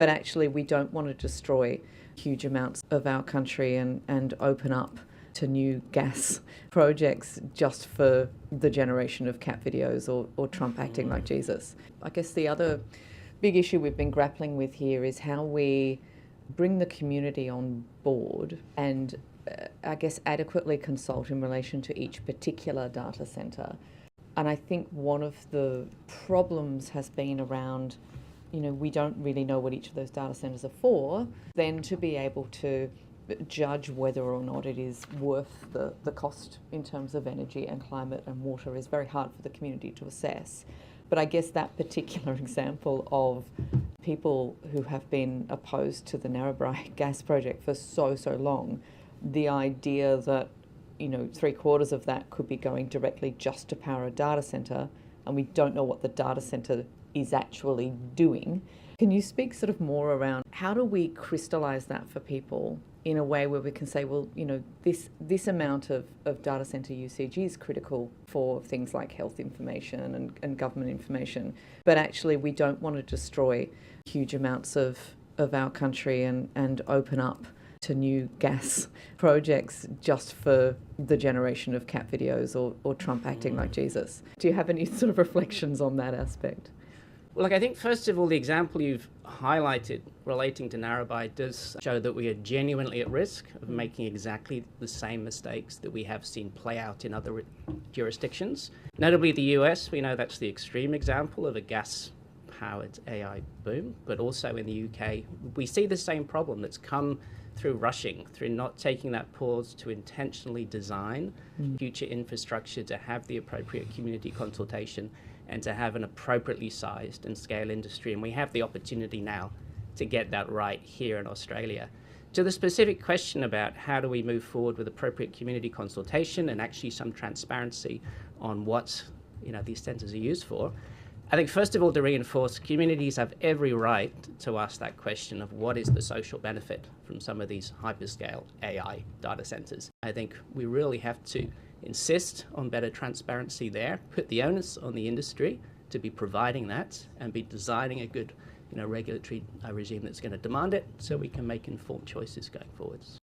But actually, we don't want to destroy huge amounts of our country and open up to new gas projects just for the generation of cat videos or Trump acting like Jesus. I guess the other big issue we've been grappling with here is how we bring the community on board and I guess adequately consult in relation to each particular data centre. And I think one of the problems has been around, we don't really know what each of those data centres are for, then to be able to judge whether or not it is worth the cost in terms of energy and climate and water is very hard for the community to assess. But I guess that particular example of people who have been opposed to the Narrabri gas project for so long, the idea that 3/4 of that could be going directly just to power a data centre, and we don't know what the data centre is actually doing. Can you speak sort of more around how do we crystallise that for people in a way where we can say, well, this amount of data centre usage is critical for things like health information and government information, but actually we don't want to destroy huge amounts of our country and open up to new gas projects just for the generation of cat videos or Trump acting like Jesus. Do you have any sort of reflections on that aspect? Well, I think first of all, the example you've highlighted relating to Narrabri does show that we are genuinely at risk of making exactly the same mistakes that we have seen play out in other jurisdictions. Notably the US, we know that's the extreme example of a gas-powered AI boom, but also in the UK, we see the same problem that's come through rushing, through not taking that pause to intentionally design future infrastructure, to have the appropriate community consultation, and to have an appropriately sized and scale industry. And we have the opportunity now to get that right here in Australia. To the specific question about how do we move forward with appropriate community consultation and actually some transparency on what these centres are used for, I think first of all, to reinforce, communities have every right to ask that question of what is the social benefit from some of these hyperscale AI data centres. I think we really have to insist on better transparency there, put the onus on the industry to be providing that and be designing a good regulatory regime that's going to demand it so we can make informed choices going forwards.